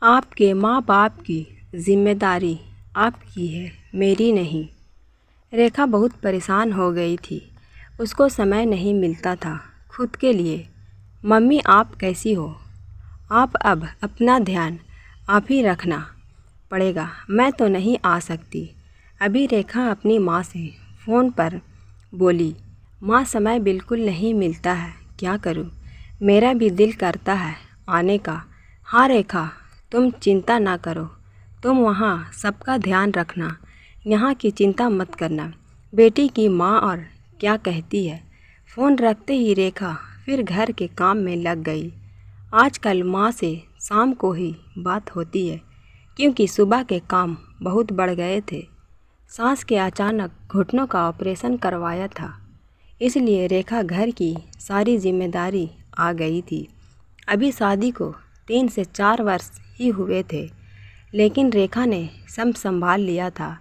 आपके माँ बाप की जिम्मेदारी आपकी है, मेरी नहीं। रेखा बहुत परेशान हो गई थी। उसको समय नहीं मिलता था खुद के लिए। मम्मी आप कैसी हो? आप अब अपना ध्यान आप ही रखना पड़ेगा, मैं तो नहीं आ सकती अभी। रेखा अपनी माँ से फ़ोन पर बोली, माँ समय बिल्कुल नहीं मिलता है, क्या करूँ? मेरा भी दिल करता है आने का। हाँ रेखा, तुम चिंता ना करो, तुम वहाँ सबका ध्यान रखना, यहाँ की चिंता मत करना। बेटी की माँ और क्या कहती है। फ़ोन रखते ही रेखा फिर घर के काम में लग गई। आजकल माँ से शाम को ही बात होती है, क्योंकि सुबह के काम बहुत बढ़ गए थे। सास के अचानक घुटनों का ऑपरेशन करवाया था, इसलिए रेखा घर की सारी जिम्मेदारी आ गई थी। अभी शादी को 3 से 4 वर्ष ही हुए थे, लेकिन रेखा ने सब संभाल लिया था।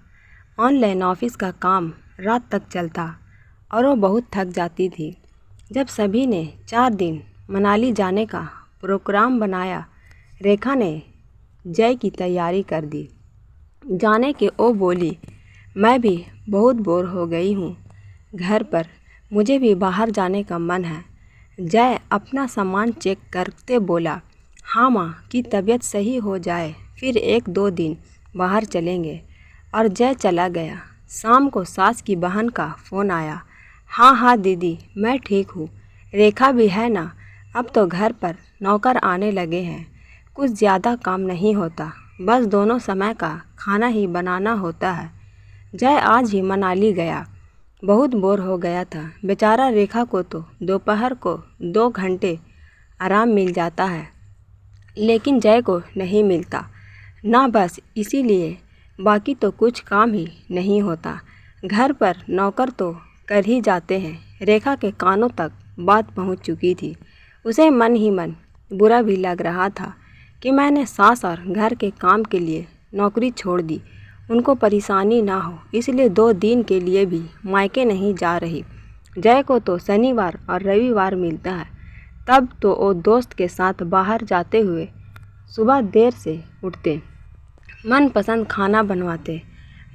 ऑनलाइन ऑफिस का काम रात तक चलता और वो बहुत थक जाती थी। जब सभी ने 4 दिन मनाली जाने का प्रोग्राम बनाया, रेखा ने जय की तैयारी कर दी। जाने के ओ बोली, मैं भी बहुत बोर हो गई हूँ घर पर, मुझे भी बाहर जाने का मन है। जय अपना सामान चेक करते बोला, हाँ माँ की तबीयत सही हो जाए फिर 1-2 दिन बाहर चलेंगे। और जय चला गया। शाम को सास की बहन का फ़ोन आया, हाँ हाँ दीदी मैं ठीक हूँ, रेखा भी है ना। अब तो घर पर नौकर आने लगे हैं, कुछ ज़्यादा काम नहीं होता, बस दोनों समय का खाना ही बनाना होता है। जय आज ही मनाली गया, बहुत बोर हो गया था बेचारा। रेखा को तो दोपहर को 2 घंटे आराम मिल जाता है, लेकिन जय को नहीं मिलता ना, बस इसीलिए बाकी तो कुछ काम ही नहीं होता। घर पर नौकर तो कर ही जाते हैं। रेखा के कानों तक बात पहुंच चुकी थी। उसे मन ही मन बुरा भी लग रहा था कि मैंने सास और घर के काम के लिए नौकरी छोड़ दी। उनको परेशानी ना हो इसलिए 2 दिन के लिए भी मायके नहीं जा रही। जय को तो शनिवार और रविवार मिलता है, तब तो वो दोस्त के साथ बाहर जाते हुए सुबह देर से उठते, मनपसंद खाना बनवाते।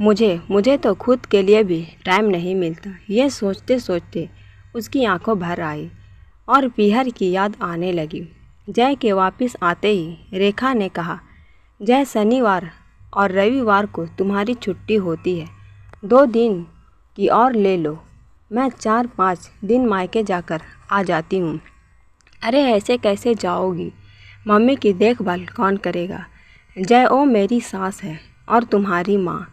मुझे तो खुद के लिए भी टाइम नहीं मिलता। ये सोचते सोचते उसकी आंखों भर आई और पीहर की याद आने लगी। जय के वापस आते ही रेखा ने कहा, जय शनिवार और रविवार को तुम्हारी छुट्टी होती है, 2 दिन की और ले लो, मैं 4-5 दिन मायके जाकर आ जाती हूँ। अरे ऐसे कैसे जाओगी, मम्मी की देखभाल कौन करेगा? जय ओ मेरी सास है और तुम्हारी माँ,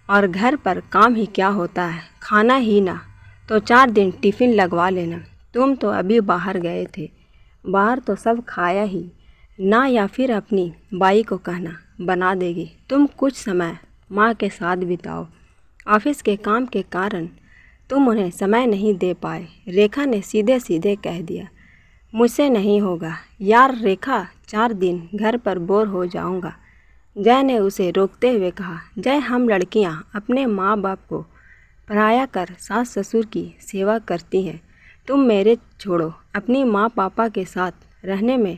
और घर पर काम ही क्या होता है, खाना ही ना, तो 4 दिन टिफ़िन लगवा लेना। तुम तो अभी बाहर गए थे, बाहर तो सब खाया ही ना, या फिर अपनी बाई को कहना बना देगी। तुम कुछ समय माँ के साथ बिताओ, ऑफिस के काम के कारण तुम उन्हें समय नहीं दे पाए। रेखा ने सीधे सीधे कह दिया, मुझसे नहीं होगा यार रेखा, 4 दिन घर पर बोर हो जाऊंगा। जय ने उसे रोकते हुए कहा, जय हम लड़कियां अपने माँ बाप को पराया कर सास ससुर की सेवा करती हैं, तुम मेरे छोड़ो अपनी माँ पापा के साथ रहने में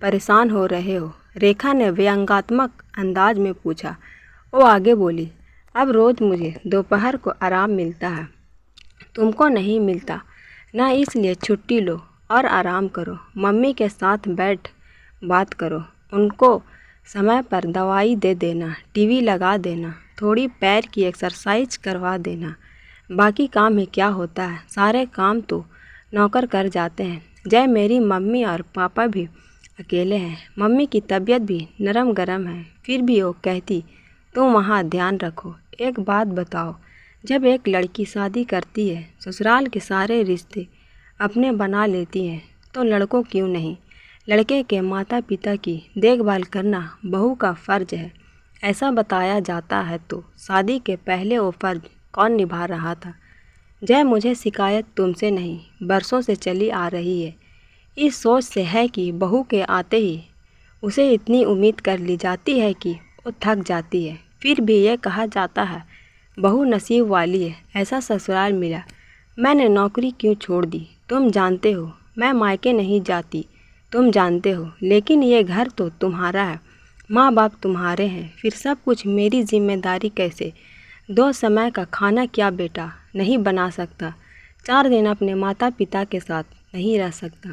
परेशान हो रहे हो। रेखा ने व्यंग्यात्मक अंदाज में पूछा। वो आगे बोली, अब रोज़ मुझे दोपहर को आराम मिलता है, तुमको नहीं मिलता ना, इसलिए छुट्टी लो और आराम करो। मम्मी के साथ बैठ बात करो, उनको समय पर दवाई दे देना, टीवी लगा देना, थोड़ी पैर की एक्सरसाइज करवा देना। बाकी काम ही क्या होता है, सारे काम तो नौकर कर जाते हैं। जय मेरी मम्मी और पापा भी अकेले हैं, मम्मी की तबीयत भी नरम गरम है, फिर भी वो कहती तुम वहाँ ध्यान रखो। एक बात बताओ, जब एक लड़की शादी करती है, ससुराल के सारे रिश्ते अपने बना लेती हैं, तो लड़कों क्यों नहीं? लड़के के माता पिता की देखभाल करना बहू का फ़र्ज है, ऐसा बताया जाता है। तो शादी के पहले वो फ़र्ज कौन निभा रहा था? जय मुझे शिकायत तुमसे नहीं, बरसों से चली आ रही है। इस सोच से है कि बहू के आते ही उसे इतनी उम्मीद कर ली जाती है कि वो थक जाती है। फिर भी ये कहा जाता है बहू नसीब वाली है, ऐसा ससुराल मिला। मैंने नौकरी क्यों छोड़ दी? तुम जानते हो मैं मायके नहीं जाती, तुम जानते हो, लेकिन ये घर तो तुम्हारा है। माँ बाप तुम्हारे हैं, फिर सब कुछ मेरी जिम्मेदारी कैसे? 2 समय का खाना क्या बेटा नहीं बना सकता? 4 दिन अपने माता पिता के साथ नहीं रह सकता?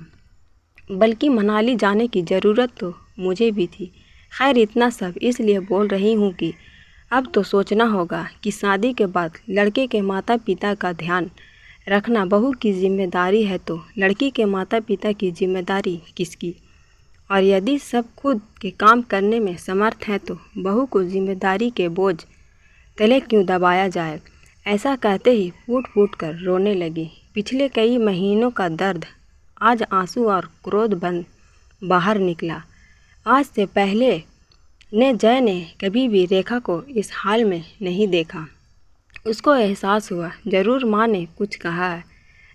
बल्कि मनाली जाने की ज़रूरत तो मुझे भी थी। खैर इतना सब इसलिए बोल रही हूँ कि अब तो सोचना होगा कि शादी के बाद लड़के के माता पिता का ध्यान रखना बहू की जिम्मेदारी है, तो लड़की के माता पिता की जिम्मेदारी किसकी? और यदि सब खुद के काम करने में समर्थ हैं तो बहू को जिम्मेदारी के बोझ तले क्यों दबाया जाए? ऐसा कहते ही फूट फूट कर रोने लगी। पिछले कई महीनों का दर्द आज आंसू और क्रोध बन बाहर निकला। आज से पहले जय ने कभी भी रेखा को इस हाल में नहीं देखा। उसको एहसास हुआ ज़रूर माँ ने कुछ कहा है।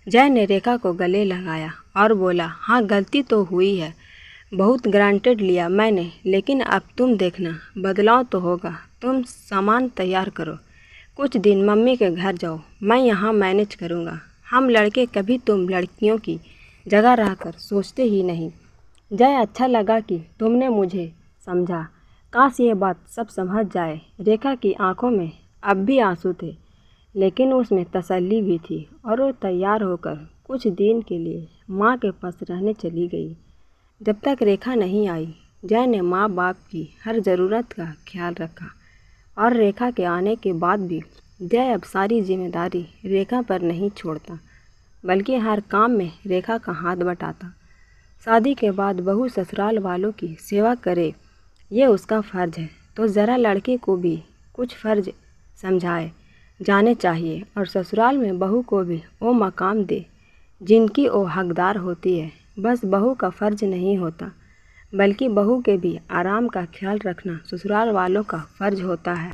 जय ने रेखा को गले लगाया और बोला, हाँ गलती तो हुई है, बहुत ग्रांटेड लिया मैंने, लेकिन अब तुम देखना बदलाव तो होगा। तुम सामान तैयार करो, कुछ दिन मम्मी के घर जाओ, मैं यहाँ मैनेज करूँगा। हम लड़के कभी तुम लड़कियों की जगह रहकर सोचते ही नहीं। जय अच्छा लगा कि तुमने मुझे समझा। काश ये बात सब समझ जाए। रेखा की आंखों में अब भी आंसू थे, लेकिन उसमें तसल्ली भी थी और वो तैयार होकर कुछ दिन के लिए माँ के पास रहने चली गई। जब तक रेखा नहीं आई, जय ने माँ बाप की हर ज़रूरत का ख्याल रखा और रेखा के आने के बाद भी जय अब सारी जिम्मेदारी रेखा पर नहीं छोड़ता, बल्कि हर काम में रेखा का हाथ बटाता। शादी के बाद बहू ससुराल वालों की सेवा करे, ये उसका फ़र्ज़ है, तो ज़रा लड़के को भी कुछ फ़र्ज़ समझाए जाने चाहिए और ससुराल में बहू को भी वो मकाम दे जिनकी वो हकदार होती है। बस बहू का फ़र्ज़ नहीं होता, बल्कि बहू के भी आराम का ख्याल रखना ससुराल वालों का फ़र्ज़ होता है।